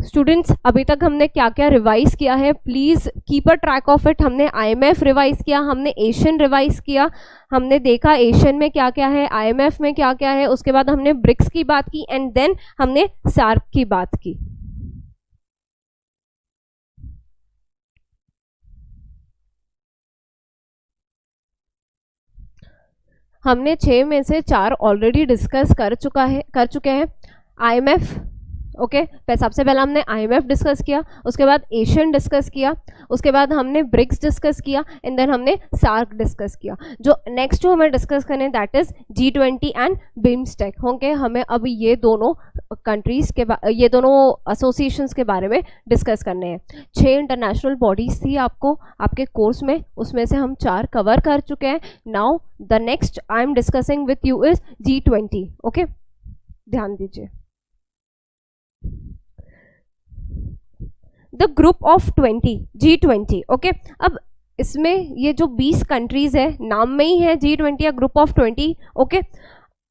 स्टूडेंट्स, अभी तक हमने क्या क्या रिवाइज किया है, please keep a track of it. हमने IMF रिवाइज किया, हमने एशियन रिवाइज किया, हमने देखा एशियन में क्या क्या है, IMF में क्या क्या है। उसके बाद हमने ब्रिक्स की बात की एंड देन हमने सार्क की बात की। हमने 6 में से 4 ऑलरेडी डिस्कस कर चुके हैं। IMF, ओके, सबसे पहले हमने IMF डिस्कस किया, उसके बाद एशियन डिस्कस किया, उसके बाद हमने ब्रिक्स डिस्कस किया एंड देन हमने सार्क डिस्कस किया। जो नेक्स्ट जो हमें डिस्कस करने that is G20 and BIMSTEC होंगे। हमें अब ये दोनों कंट्रीज के ये दोनों एसोसिएशंस के बारे में डिस्कस करने हैं। 6 इंटरनेशनल बॉडीज थी आपको आपके कोर्स में, उसमें से हम 4 कवर कर चुके हैं। Now the next I am discussing with you is G20। Okay, ध्यान दीजिए। The group of 20, G20। Okay, अब इसमें ये जो 20 कंट्रीज है, नाम में ही है G20 या ग्रुप ऑफ 20। ओके,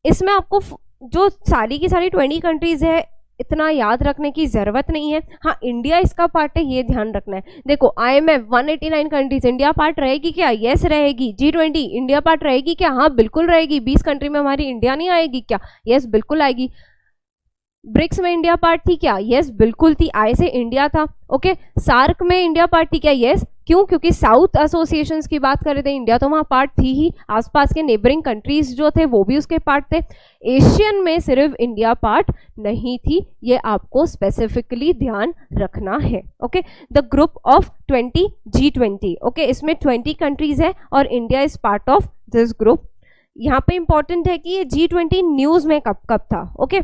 इसमें आपको जो सारी की सारी 20 कंट्रीज है इतना याद रखने की जरूरत नहीं है। हाँ, इंडिया इसका पार्ट है, ये ध्यान रखना है। देखो IMF 189 कंट्रीज, इंडिया पार्ट रहेगी क्या, यस रहेगी। G20 इंडिया पार्ट रहेगी क्या, हाँ बिल्कुल रहेगी। 20 कंट्री में हमारी इंडिया नहीं आएगी क्या, यस बिल्कुल आएगी। ब्रिक्स में इंडिया पार्ट थी क्या, यस बिल्कुल थी, आई से इंडिया था। ओके, सार्क में इंडिया पार्ट थी क्या, यस। क्यों, क्योंकि साउथ एसोसिएशंस की बात कर रहे थे, इंडिया तो वहाँ पार्ट थी ही। आसपास के नेबरिंग कंट्रीज जो थे वो भी उसके पार्ट थे। एशियन में सिर्फ इंडिया पार्ट नहीं थी, ये आपको स्पेसिफिकली ध्यान रखना है। Okay, the group of 20 G20। Okay, इसमें 20 कंट्रीज है और India is part of this group. यहाँ पे इंपॉर्टेंट है कि ये G20 न्यूज में कब कब था। ओके,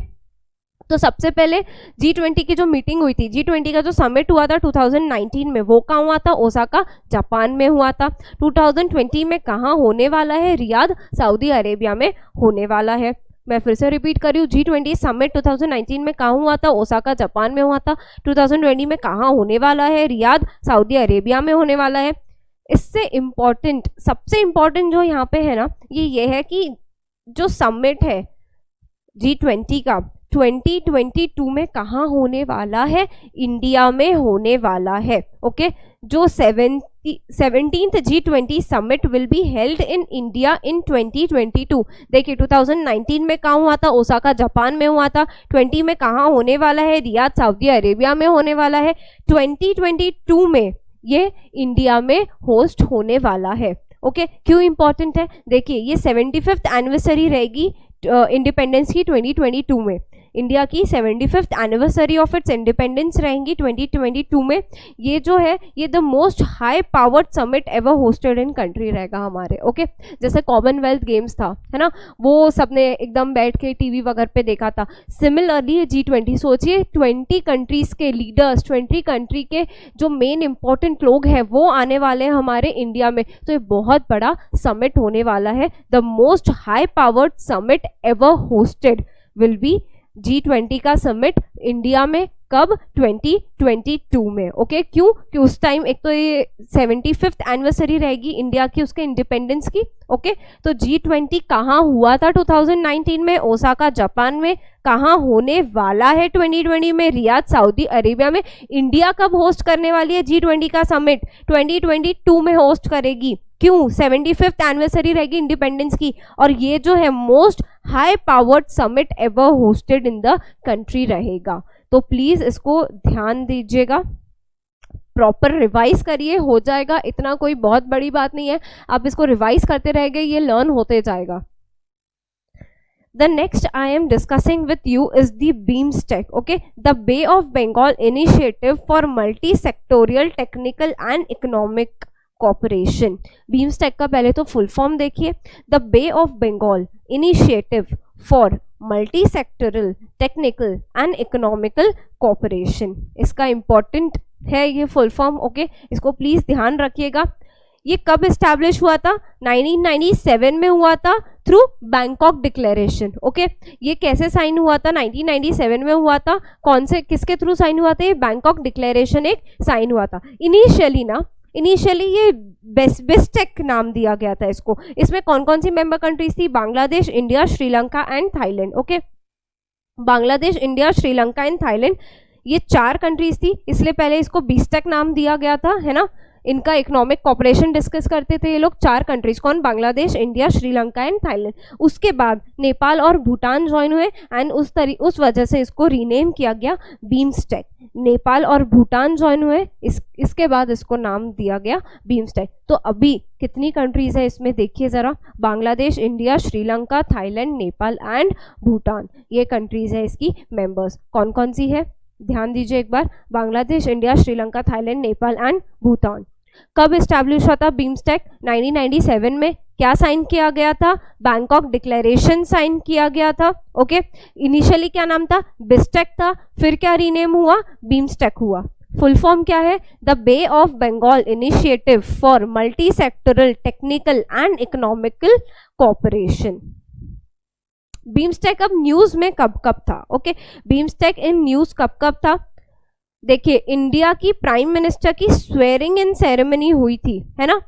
तो सबसे पहले G20 की जो मीटिंग हुई थी, G20 का जो समिट हुआ था 2019 में, वो कहाँ हुआ था? ओसाका, जापान में हुआ था। 2020 में कहाँ होने वाला है? रियाद, सऊदी अरेबिया में होने वाला है। मैं फिर से रिपीट कर रही हूँ, G20 समिट 2019 में कहाँ हुआ था? ओसाका, जापान में हुआ था। 2020 में कहाँ होने वाला है? रियाद, सऊदी अरेबिया में होने वाला है। इससे इम्पॉर्टेंट, सबसे इम्पॉर्टेंट जो यहाँ पे है ना, ये है कि जो समिट है G20 का 2022 में कहाँ होने वाला है? इंडिया में होने वाला है। ओके, जो 17th G20 summit will be held in India in 2022। देखिए 2019 में कहाँ हुआ था? ओसाका, जापान में हुआ था। 20 में कहाँ होने वाला है? रियाद, सऊदी अरेबिया में होने वाला है। 2022 में ये इंडिया में होस्ट होने वाला है। ओके, क्यों इंपॉर्टेंट है? देखिए ये 75th एनिवर्सरी रहेगी इंडिपेंडेंस की 2022 में। इंडिया की 75th anniversary of its independence रहेंगी 2022 में। ये जो है ये the most high powered summit ever hosted in country रहेगा हमारे। ओके, जैसे कॉमनवेल्थ गेम्स था, है ना, वो सबने एकदम बैठ के टीवी वगैरह पे देखा था। सिमिलरली G20, सोचिए 20 कंट्रीज के लीडर्स, 20 कंट्री के जो मेन इंपॉर्टेंट लोग हैं वो आने वाले हैं हमारे इंडिया में। तो ये बहुत बड़ा समिट होने वाला है। The most high powered summit ever hosted will be G20 का समिट इंडिया में। कब? 2022 में। ओके, क्यों? कि उस टाइम एक तो ये 75th एनिवर्सरी रहेगी इंडिया की, उसके इंडिपेंडेंस की। ओके, तो G20 कहाँ हुआ था 2019 में? ओसाका, जापान में। कहाँ होने वाला है 2020 में? रियाद, सऊदी अरेबिया में। इंडिया कब होस्ट करने वाली है G20 का समिट? 2022 में होस्ट करेगी। क्यों? 75th एनिवर्सरी रहेगी इंडिपेंडेंस की, और ये जो है most high powered summit ever hosted in the country रहेगा। तो प्लीज इसको ध्यान दीजिएगा, प्रॉपर रिवाइज करिए, हो जाएगा, इतना कोई बहुत बड़ी बात नहीं है। आप इसको रिवाइज करते रहेंगे, ये लर्न होते जाएगा। The next I am discussing with you is the BIMSTEC, okay, the Bay of Bengal Initiative for Multi-Sectorial Technical and Economic Cooperation। BIMSTEC का पहले तो फुल फॉर्म देखिए, The Bay of Bengal Initiative for Multi-Sectoral Technical and Economical Cooperation। इसका इम्पोर्टेंट है ये फुल फॉर्म। ओके, इसको प्लीज ध्यान रखिएगा। ये कब एस्टैब्लिश हुआ था? 1997 में हुआ था थ्रू बैंकॉक डिक्लेरेशन। ओके, ये कैसे साइन हुआ था? 1997 में हुआ था। कौन से, किसके थ्रू साइन हुआ था? ये बैंकॉक डिक्लेरेशन एक साइन हुआ था। इनिशियली ये बिस्टेक नाम दिया गया था इसको। इसमें कौन कौन सी मेंबर कंट्रीज थी? Bangladesh, India, Sri Lanka and Thailand. Okay, Bangladesh, India, Sri Lanka and Thailand, ये 4 कंट्रीज थी। इसलिए पहले इसको बिस्टेक नाम दिया गया था, है ना। इनका इकोनॉमिक कॉपरेशन डिस्कस करते थे ये लोग। 4 कंट्रीज, कौन? Bangladesh, India, Sri Lanka and Thailand. उसके बाद नेपाल और भूटान ज्वाइन हुए एंड उस वजह से इसको रीनेम किया गया बीम्स्टेक। नेपाल और भूटान ज्वाइन हुए, इसके बाद इसको नाम दिया गया बीम्स्टेक। तो अभी कितनी कंट्रीज है इसमें देखिए जरा, Bangladesh, India, Sri Lanka, Thailand, Nepal and Bhutan, ये कंट्रीज है इसकी मेंबर्स। कौन कौन सी है ध्यान दीजिए एक बार, Bangladesh, India, Sri Lanka, Thailand, Nepal and Bhutan. कब एस्टैब्लिश हुआ था बीम्स्टेक? 1997 में। क्या साइन किया गया था? बैंकॉक डिक्लेरेशन साइन किया गया था। ओके, इनिशियली क्या नाम था? बिस्टेक था, फिर क्या रीनेम हुआ? बीम्स्टेक हुआ। फुल फॉर्म क्या है? The bay of Bengal initiative for multi sectoral technical and economical cooperation. BIMSTEC अब न्यूज में कब कब था? ओके, बीम्स्टेक इन न्यूज कब कब था? देखिए, इंडिया की प्राइम मिनिस्टर की स्वेरिंग इन सेरेमनी हुई थी, है ना।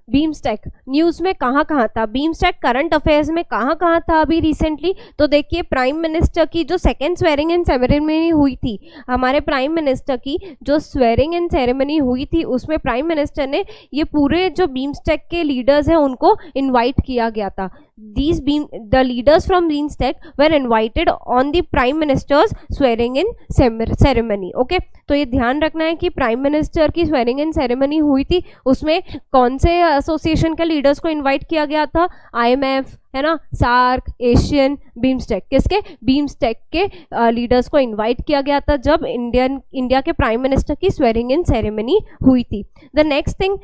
बीम्स्टेक न्यूज में कहाँ कहाँ था? बीम्स्टेक करंट अफेयर्स में कहाँ कहाँ था अभी रिसेंटली? तो देखिए, प्राइम मिनिस्टर की जो सेकेंड स्वेरिंग इन सेरेमनी हुई थी, हमारे प्राइम मिनिस्टर की जो स्वेरिंग इन सेरेमनी हुई थी, उसमें प्राइम मिनिस्टर ने ये पूरे जो बीम्स्टेक के लीडर्स हैं उनको इनवाइट किया गया था। The leaders from BIMSTEC were invited on the Prime Minister's swearing in ceremony. Okay, तो ये ध्यान रखना है कि प्राइम मिनिस्टर की स्वेरिंग इन सेरेमनी हुई थी, उसमें कौन से एसोसिएशन के लीडर्स को इनवाइट किया गया था? IMF, है ना, सार्क, एशियन, बीम्स्टेक। किसके? बीम्स्टेक के लीडर्स को इनवाइट किया गया था जब इंडिया के प्राइम मिनिस्टर की स्वेरिंग इन सेरेमनी हुई थी। द नेक्स्ट थिंग,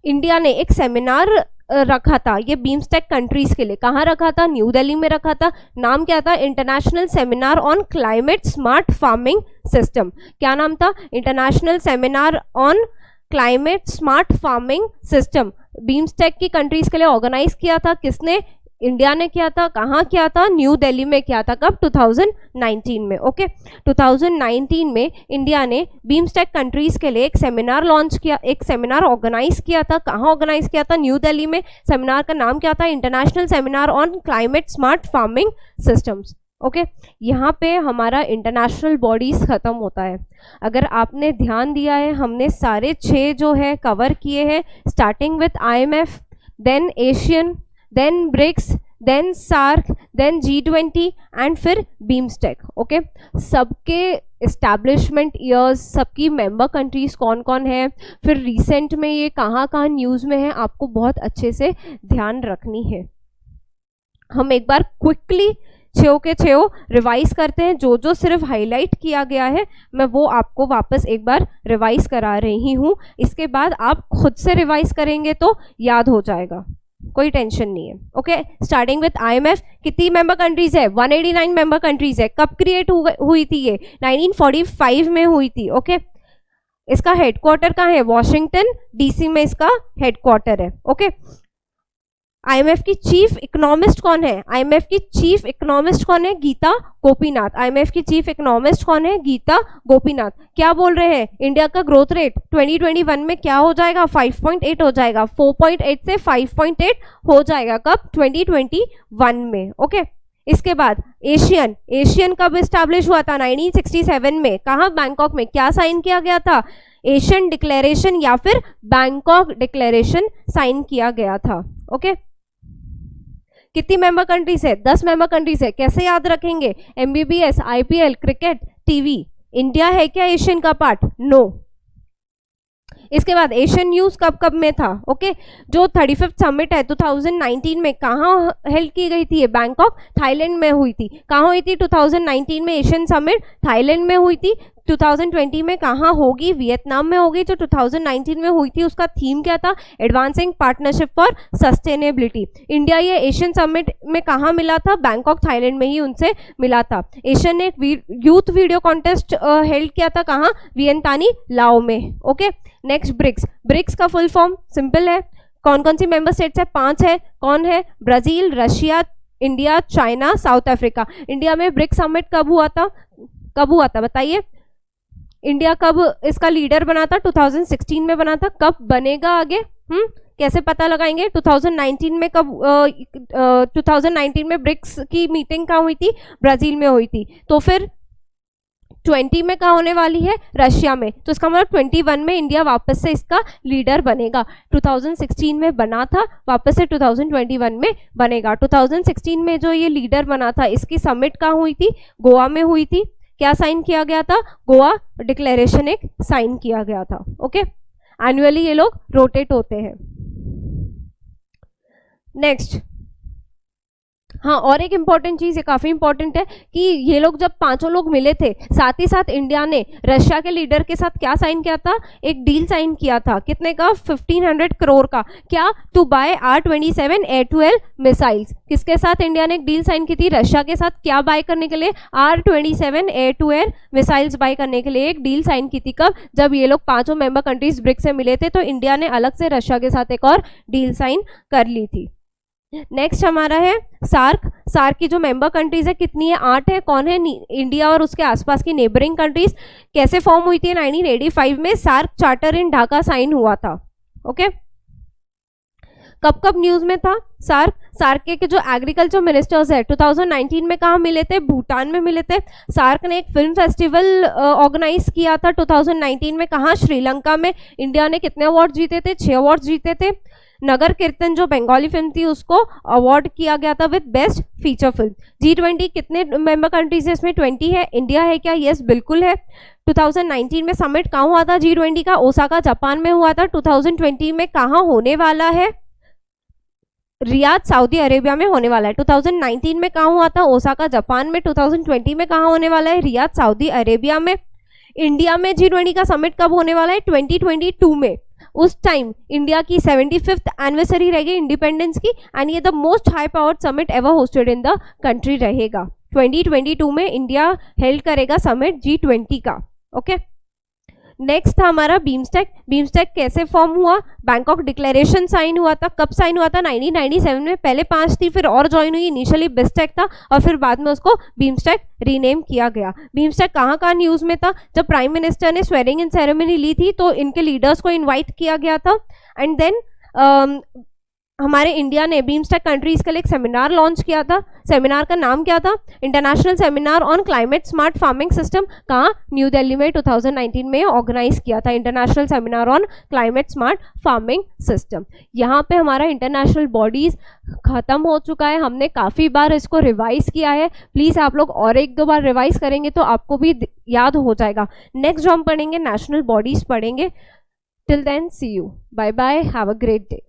इंडिया ने एक सेमिनार रखा था ये बीम्स्टेक कंट्रीज के लिए? कहाँ रखा था? न्यू दिल्ली में रखा था। नाम क्या था? International seminar on climate smart farming system. क्या नाम था? International seminar on climate smart farming system. BIMSTEC की कंट्रीज के लिए ऑर्गेनाइज किया था किसने? इंडिया ने किया था। कहाँ किया था? न्यू दिल्ली में किया था। कब? 2019 में। ओके 2019 में इंडिया ने बीम्स्टेक कंट्रीज के लिए एक सेमिनार लॉन्च किया, एक सेमिनार ऑर्गेनाइज किया था। कहाँ ऑर्गेनाइज किया था? न्यू दिल्ली में। सेमिनार का नाम क्या था? International seminar on climate smart farming systems. Okay यहाँ पे हमारा इंटरनेशनल बॉडीज खत्म होता है। अगर आपने ध्यान दिया है हमने सारे 6 जो है कवर किए हैं, starting with IMF, then ASEAN, then BRICS, then SAARC, then G20 and फिर बीम्स्टेक। ओके सबके एस्टैब्लिशमेंट ईयर्स, सबकी मेंबर कंट्रीज कौन कौन है, फिर रिसेंट में ये कहाँ कहाँ न्यूज़ में है, आपको बहुत अच्छे से ध्यान रखनी है। हम एक बार क्विकली 6 के 6 रिवाइज करते हैं। जो जो सिर्फ हाईलाइट किया गया है मैं वो आपको वापस एक बार रिवाइज करा रही हूँ। इसके बाद आप खुद से रिवाइज करेंगे तो याद हो जाएगा, कोई टेंशन नहीं है। ओके स्टार्टिंग विथ IMF, कितनी मेंबर कंट्रीज है? 189 मेंबर कंट्रीज है। कब क्रिएट हुई थी ये? 1945 में हुई थी। ओके इसका हेडक्वार्टर कहाँ है? वॉशिंगटन DC में इसका हेडक्वार्टर है। ओके IMF की चीफ इकोनॉमिस्ट कौन है? IMF की चीफ इकोनॉमिस्ट कौन है? गीता गोपीनाथ। IMF की चीफ इकोनॉमिस्ट कौन है? गीता गोपीनाथ। क्या बोल रहे हैं? इंडिया का ग्रोथ रेट 2021 में क्या हो जाएगा? 5.8 हो जाएगा। 4.8 से 5.8 हो जाएगा। कब? 2021 में। ओके इसके बाद एशियन कब इस्टेब्लिश हुआ था? 1967 में। कहाँ? बैंकॉक में। क्या साइन किया गया था? एशियन डिक्लेरेशन या फिर बैंकॉक डिक्लेरेशन साइन किया गया था। ओके कितनी मेंबर कंट्रीज है? 10 मेंबर कंट्रीज है। कैसे याद रखेंगे? MBBS, IPL, cricket, TV. India है क्या एशियन का पार्ट? नो। इसके बाद एशियन न्यूज कब कब में था? ओके जो 35th समिट है 2019 में कहाँ हेल्ड की गई थी? बैंकॉक थाईलैंड में हुई थी। कहाँ हुई थी? 2019 में एशियन समिट थाईलैंड में हुई थी। 2020 में कहाँ होगी? वियतनाम में होगी। जो 2019 में हुई थी उसका थीम क्या था? Advancing partnership for sustainability. India ये एशियन समिट में कहाँ मिला था? बैंकॉक थाईलैंड में ही उनसे मिला था। एशियन ने एक यूथ वीडियो कॉन्टेस्ट हेल्ड किया था। कहाँ? वियंतानी लाओ में। ओके नेक्स्ट ब्रिक्स का फुल फॉर्म सिंपल है। कौन कौन सी मेंबर स्टेट्स है? 5 है। कौन है? Brazil, Russia, India, China, south Africa. India में ब्रिक्स समिट कब हुआ था? कब हुआ था बताइए? इंडिया कब इसका लीडर बना था? 2016 में बना था। कब बनेगा आगे? कैसे पता लगाएंगे? 2019 में कब 2019 में ब्रिक्स की मीटिंग कहाँ हुई थी? ब्राजील में हुई थी। तो फिर 20 में कहाँ होने वाली है? रशिया में। तो इसका मतलब 21 में इंडिया वापस से इसका लीडर बनेगा। 2016 में बना था, वापस से 2021 में बनेगा। 2016 में जो ये लीडर बना था इसकी समिट कहाँ हुई थी? गोवा में हुई थी। क्या साइन किया गया था? गोवा डिक्लेरेशन एक साइन किया गया था। ओके एनुअली ये लोग रोटेट होते हैं। नेक्स्ट हाँ और एक इंपॉर्टेंट चीज है, काफी इंपॉर्टेंट है कि ये लोग जब 5 लोग मिले थे, साथ ही साथ इंडिया ने रशिया के लीडर के साथ क्या साइन किया था? एक डील साइन किया था। कितने का? 1500 करोड़ का। क्या? To buy R-27 air to air missiles. किसके साथ इंडिया ने एक डील साइन की थी? रशिया के साथ। क्या बाय करने के लिए? R-27 एयर-टू-एयर मिसाइल्स बाय करने के लिए एक डील साइन की थी। कब? जब ये लोग 5 मेंबर कंट्रीज ब्रिक्स से मिले थे तो इंडिया ने अलग से रशिया के साथ एक और डील साइन कर ली थी। नेक्स्ट हमारा है सार्क की जो मेंबर कंट्रीज है कितनी है? 8 है। कौन है? इंडिया और उसके आसपास की नेबरिंग कंट्रीज। कैसे फॉर्म हुई थी? 1985 में सार्क चार्टर इन ढाका साइन हुआ था। ओके कब कब न्यूज में था? सार्क के जो एग्रीकल्चर मिनिस्टर्स है 2019 में कहाँ मिले थे? भूटान में मिले थे। सार्क ने एक फिल्म फेस्टिवल ऑर्गेनाइज किया था 2019 में। कहाँ? श्रीलंका में। इंडिया ने कितने अवार्ड जीते थे? 6 अवार्ड जीते थे। नगर कीर्तन जो बंगाली फिल्म थी उसको अवार्ड किया गया था with best feature film. G20 कितने मेंबर कंट्रीज है इसमें? 20 है। इंडिया है क्या? यस बिल्कुल है। 2019 में समिट कहाँ हुआ था G20 का? ओसाका जापान में हुआ था। 2020 में कहाँ होने वाला है? रियाद सऊदी अरेबिया में होने वाला है। 2019 में कहाँ हुआ था? ओसाका जापान में। 2020 में कहाँ होने वाला है? रियाद सऊदी अरेबिया में। इंडिया में G20 का समिट कब होने वाला है? 2022 में। उस टाइम इंडिया की 75th एनिवर्सरी रहेगी इंडिपेंडेंस की, एंड ये the most high powered summit ever hosted in the country रहेगा। 2022 में इंडिया हेल्ड करेगा समिट G20 का। ओके, नेक्स्ट था हमारा बीमस्टेक। बीमस्टेक कैसे फॉर्म हुआ? बैंकॉक डिक्लेरेशन साइन हुआ था। कब साइन हुआ था? 1997 में। पहले 5 थी, फिर और ज्वाइन हुई। इनिशियली बिस्टेक था और फिर बाद में उसको बीमस्टेक रीनेम किया गया। बीमस्टेक कहाँ कहाँ न्यूज में था? जब प्राइम मिनिस्टर ने स्वेरिंग इन सेरेमनी ली थी तो इनके लीडर्स को इन्वाइट किया गया था। एंड देन हमारे इंडिया ने बीमस्टेक कंट्रीज के लिए एक सेमिनार लॉन्च किया था। सेमिनार का नाम क्या था? International seminar on climate smart farming system. कहाँ? न्यू दिल्ली में 2019 में ऑर्गेनाइज किया था international seminar on climate smart farming system. यहाँ पे हमारा इंटरनेशनल बॉडीज खत्म हो चुका है। हमने काफ़ी बार इसको रिवाइज किया है। प्लीज़ आप लोग और 1-2 बार रिवाइज करेंगे तो आपको भी याद हो जाएगा। नेक्स्ट जो हम पढ़ेंगे नेशनल बॉडीज पढ़ेंगे। Till then see you, bye bye, have a great day.